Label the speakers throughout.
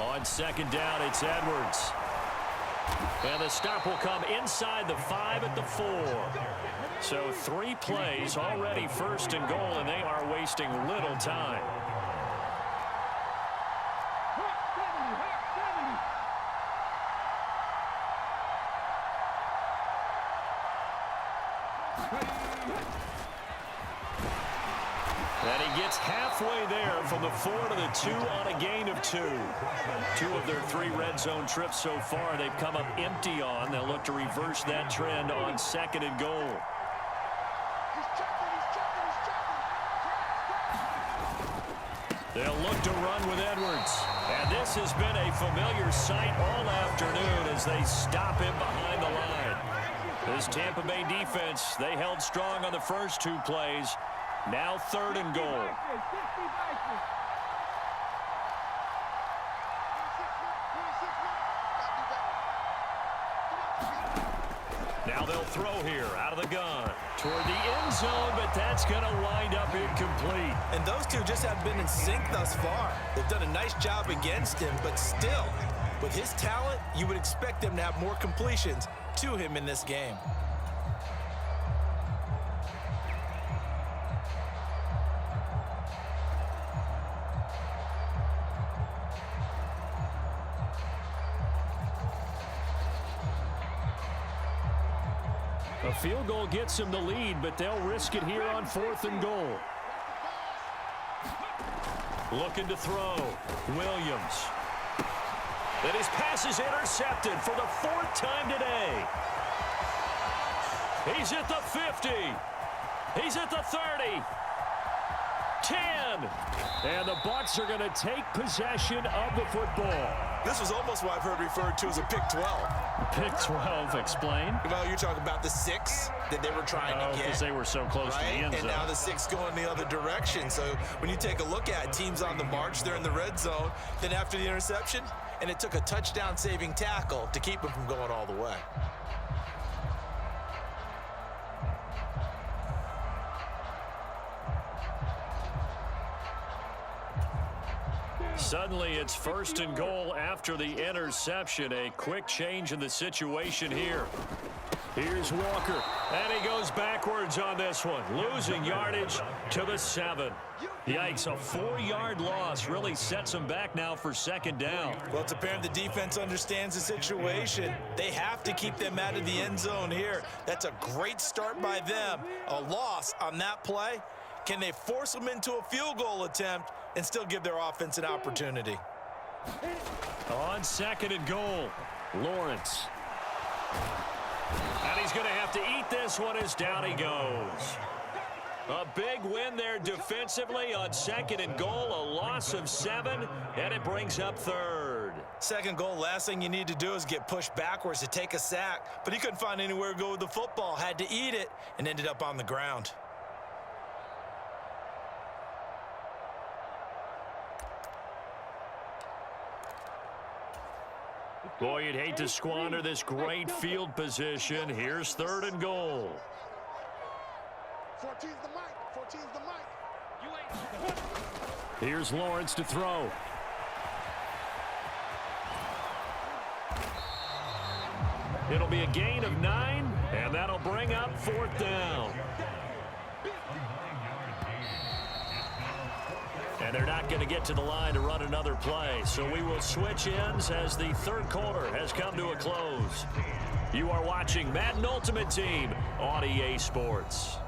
Speaker 1: On second down, it's Edwards. And the stop will come inside the 5 at the 4. So 3 plays already first and goal, and they are wasting little time. And he gets halfway there from the 4 to the 2 on a gain of 2. 2 of their 3 red zone trips so far they've come up empty on. They'll look to reverse that trend on second and goal. They'll look to run with Edwards. And this has been a familiar sight all afternoon as they stop him behind the line. This Tampa Bay defense, they held strong on the first 2 plays. Now 3rd and goal. Now they'll throw here out of the gun toward the end zone, but that's going to wind up incomplete.
Speaker 2: And those two just haven't been in sync thus far. They've done a nice job against him, but still, with his talent, you would expect them to have more completions to him in this game.
Speaker 1: A field goal gets him the lead, but they'll risk it here on 4th and goal. Looking to throw. Williams. And his pass is intercepted for the 4th time today. He's at the 50. He's at the 30. 10. And the Bucs are going to take possession of the football.
Speaker 2: This was almost what I've heard referred to as a pick 12.
Speaker 1: Pick 12, explain.
Speaker 2: Well, you're talking about the 6 that they were trying to get.
Speaker 1: Because they were so close to the end zone.
Speaker 2: And now the 6 going the other direction. So when you take a look at teams on the march, they're in the red zone. Then after the interception, and it took a touchdown-saving tackle to keep them from going all the way.
Speaker 1: Suddenly, it's 1st and goal after the interception. A quick change in the situation here. Here's Walker, and he goes backwards on this one, losing yardage to the 7. Yikes, a 4-yard loss really sets him back now for 2nd down.
Speaker 2: Well, it's apparent the defense understands the situation. They have to keep them out of the end zone here. That's a great start by them. A loss on that play. Can they force them into a field goal attempt and still give their offense an opportunity?
Speaker 1: On 2nd and goal, Lawrence. And he's going to have to eat this one as down he goes. A big win there defensively on 2nd and goal, a loss of 7, and it brings up 3rd.
Speaker 2: 2nd goal, last thing you need to do is get pushed backwards to take a sack, but he couldn't find anywhere to go with the football, had to eat it, and ended up on the ground.
Speaker 1: Boy, you'd hate to squander this great field position. Here's 3rd and goal.
Speaker 3: 14's the mic. 14's the mic.
Speaker 1: Here's Lawrence to throw. It'll be a gain of 9, and that'll bring up 4th down. And they're not going to get to the line to run another play. So we will switch ends as the 3rd quarter has come to a close. You are watching Madden Ultimate Team on EA Sports.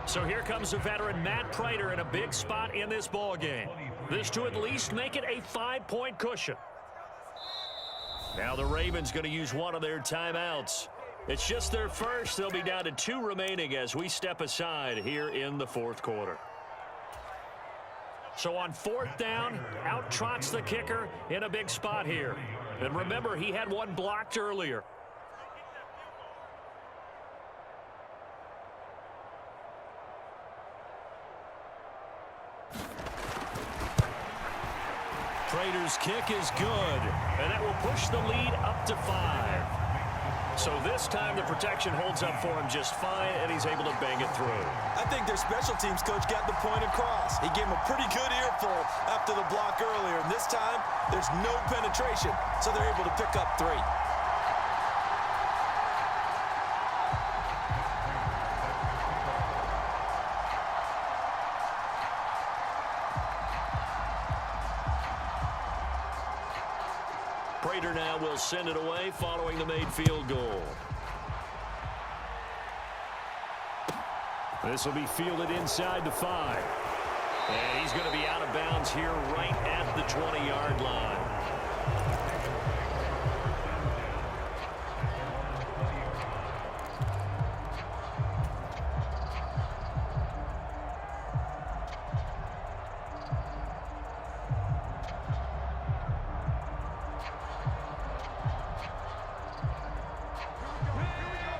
Speaker 1: So here comes the veteran Matt Prater in a big spot in this ball game. This to at least make it a 5-point cushion. Now the Ravens going to use one of their timeouts. It's just their first. They'll be down to 2 remaining as we step aside here in the 4th quarter. So on 4th down, out trots the kicker in a big spot here. And remember, he had one blocked earlier. Prater Raider's kick is good, and that will push the lead up to 5. So this time the protection holds up for him just fine, and he's able to bang it through.
Speaker 2: I think their special teams coach got the point across. He gave him a pretty good earful after the block earlier, and this time there's no penetration, so they're able to pick up 3.
Speaker 1: Prater now will send it away following the made field goal. This will be fielded inside the 5. And he's going to be out of bounds here right at the 20-yard line.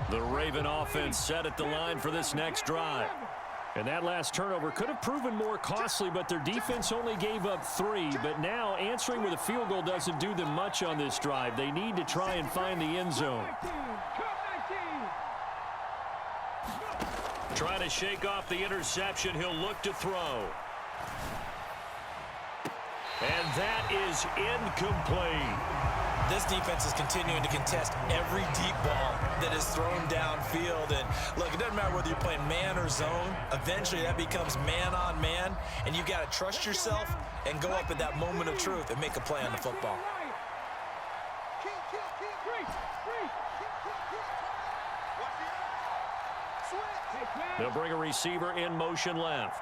Speaker 1: The Raven offense set at the line for this next drive. And that last turnover could have proven more costly, but their defense only gave up 3. But now answering with a field goal doesn't do them much on this drive. They need to try and find the end zone. Trying to shake off the interception. He'll look to throw. And that is incomplete.
Speaker 2: This defense is continuing to contest every deep ball that is thrown downfield. And look, it doesn't matter whether you're playing man or zone. Eventually, that becomes man on man. And you've got to trust yourself and go up at that moment of truth and make a play on the football.
Speaker 1: They'll bring a receiver in motion left.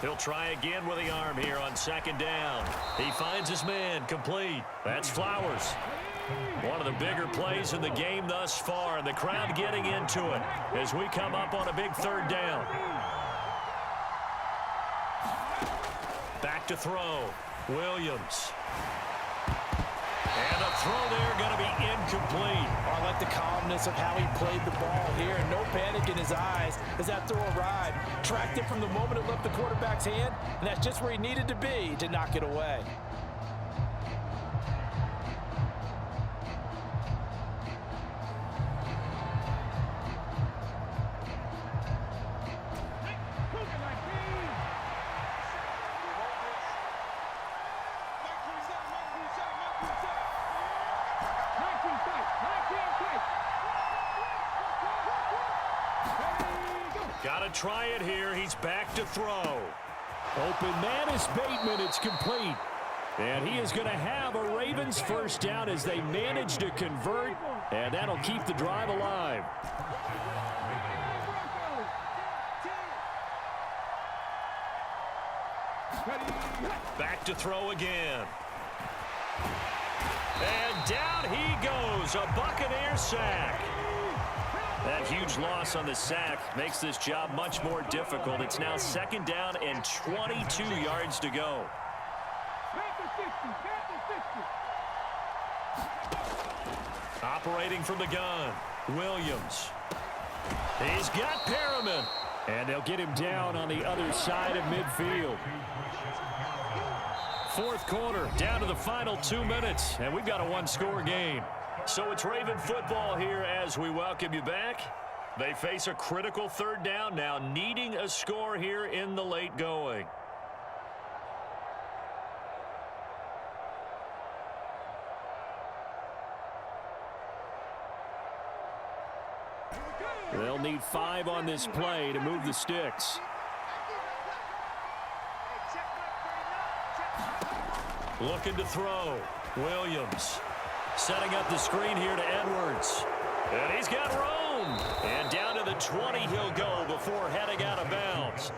Speaker 1: He'll try again with the arm here on second down. He finds his man, complete. That's Flowers. One of the bigger plays in the game thus far, and the crowd getting into it as we come up on a big third down. Back to throw. Williams. And a throw there going to be incomplete.
Speaker 2: I like the calmness of how he played the ball here. No panic in his eyes as that throw arrived. Tracked it from the moment it left the quarterback's hand, and that's just where he needed to be to knock it away.
Speaker 1: Got to try it here. He's back to throw. Open man is Bateman. It's complete. And he is going to have a Ravens first down as they manage to convert. And that'll keep the drive alive. Back to throw again. And down he goes. A Buccaneer sack. That huge loss on the sack makes this job much more difficult. It's now second down and 22 yards to go. Operating from the gun, Williams. He's got Perriman. And they'll get him down on the other side of midfield. Fourth quarter, down to the final 2 minutes, and we've got a one-score game. So it's Raven football here as we welcome you back. They face a critical third down now, needing a score here in the late going. They'll need 5 on this play to move the sticks. Looking to throw. Williams. Setting up the screen here to Edwards. And he's got room. And down to the 20 he'll go before heading out of bounds.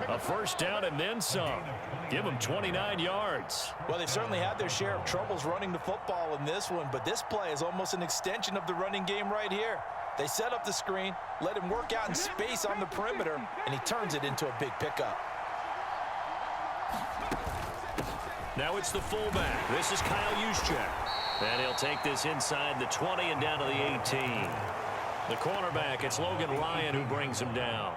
Speaker 1: A first down and then some. Give him 29 yards.
Speaker 2: Well, they've certainly had their share of troubles running the football in this one, but this play is almost an extension of the running game right here. They set up the screen, let him work out in space on the perimeter, and he turns it into a big pickup.
Speaker 1: Now it's the fullback. This is Kyle Juszczyk. And he'll take this inside the 20 and down to the 18. The cornerback, it's Logan Ryan who brings him down.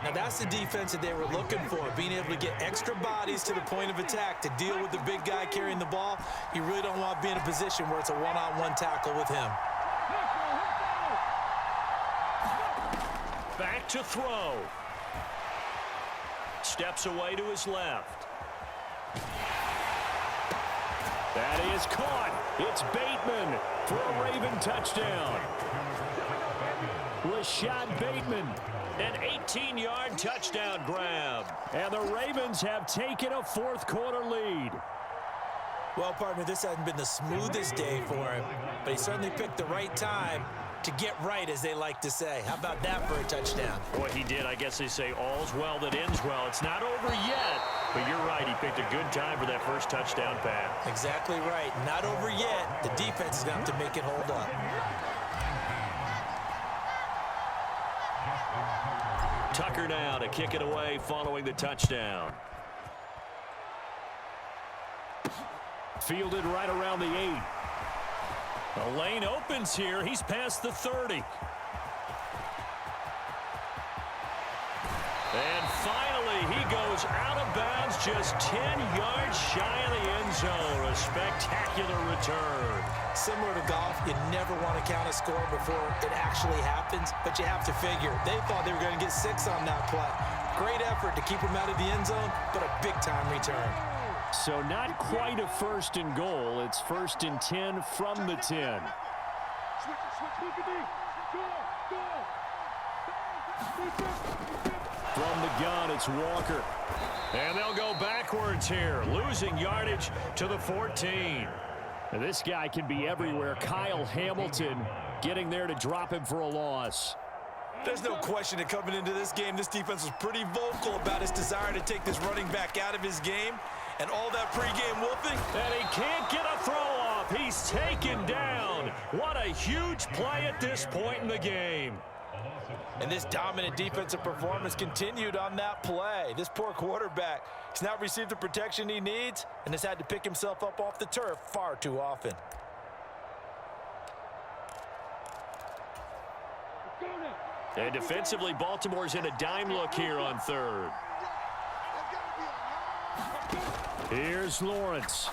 Speaker 2: Now that's the defense that they were looking for, being able to get extra bodies to the point of attack to deal with the big guy carrying the ball. You really don't want to be in a position where it's a one-on-one tackle with him.
Speaker 1: Back to throw. Steps away to his left. That is caught. It's Bateman for a Raven touchdown. Rashad Bateman, an 18-yard touchdown grab. And the Ravens have taken a fourth-quarter lead.
Speaker 2: Well, partner, this hasn't been the smoothest day for him, but he certainly picked the right time to get right, as they like to say. How about that for a touchdown?
Speaker 1: Boy, he did. I guess they say all's well that ends well. It's not over yet, but you're right. He picked a good time for that first touchdown pass.
Speaker 2: Exactly right. Not over yet. The defense is going to have to make it hold up.
Speaker 1: Tucker now to kick it away following the touchdown. Fielded right around the 8. The lane opens here. He's past the 30. And finally, he goes out of bounds just 10 yards shy of the end zone. A spectacular return.
Speaker 2: Similar to golf, you never want to count a score before it actually happens, but you have to figure. They thought they were going to get 6 on that play. Great effort to keep him out of the end zone, but a big-time return.
Speaker 1: So not quite a first and goal. It's first and 10 from the 10. From the gun, it's Walker. And they'll go backwards here, losing yardage to the 14. And this guy can be everywhere. Kyle Hamilton getting there to drop him for a loss.
Speaker 2: There's no question that coming into this game, this defense was pretty vocal about his desire to take this running back out of his game. And all that pregame wolfing.
Speaker 1: And he can't get a throw off. He's taken down. What a huge play at this point in the game.
Speaker 2: And this dominant defensive performance continued on that play. This poor quarterback, he's not received the protection he needs and has had to pick himself up off the turf far too often.
Speaker 1: And defensively, Baltimore's in a dime look here on third. Here's Lawrence.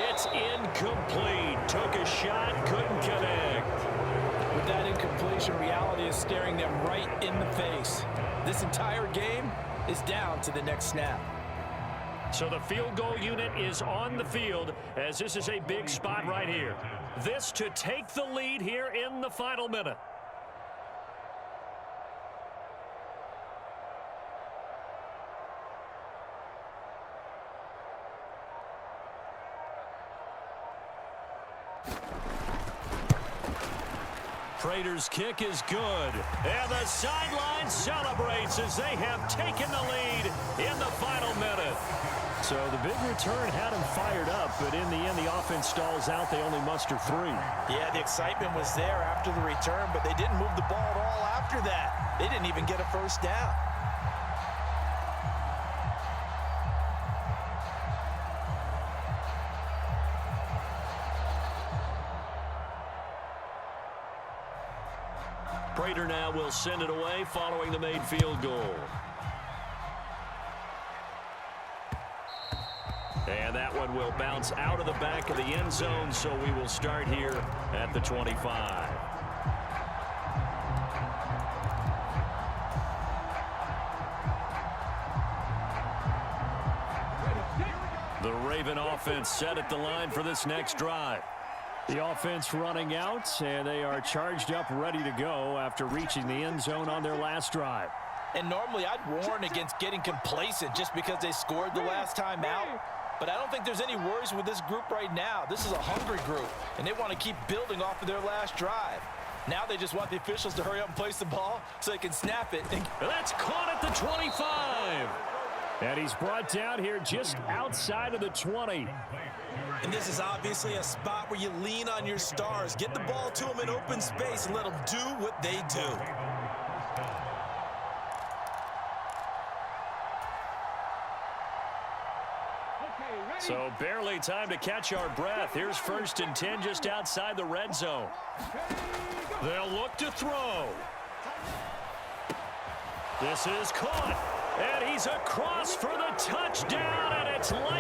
Speaker 1: It's incomplete. Took a shot, couldn't connect.
Speaker 2: With that incompletion, reality is staring them right in the face. This entire game is down to the next snap.
Speaker 1: So the field goal unit is on the field, as this is a big spot right here. This to take the lead here in the final minute. Prater's kick is good. And the sideline celebrates as they have taken the lead in the final minute. So the big return had him fired up, but in the end, the offense stalls out. They only muster 3.
Speaker 2: Yeah, the excitement was there after the return, but they didn't move the ball at all after that. They didn't even get a first down.
Speaker 1: Prater now will send it away following the made field goal. And that one will bounce out of the back of the end zone, so we will start here at the 25. The Raven offense set at the line for this next drive. The offense running out, and they are charged up, ready to go after reaching the end zone on their last drive.
Speaker 2: And normally I'd warn against getting complacent just because they scored the last time out. But I don't think there's any worries with this group right now. This is a hungry group, and they want to keep building off of their last drive. Now they just want the officials to hurry up and place the ball so they can snap it.
Speaker 1: That's caught at the 25. And he's brought down here just outside of the 20.
Speaker 2: And this is obviously a spot where you lean on your stars. Get the ball to them in open space and let them do what they do.
Speaker 1: So barely time to catch our breath. Here's first and 10 just outside the red zone. They'll look to throw. This is caught, and he's across for the touchdown, and it's like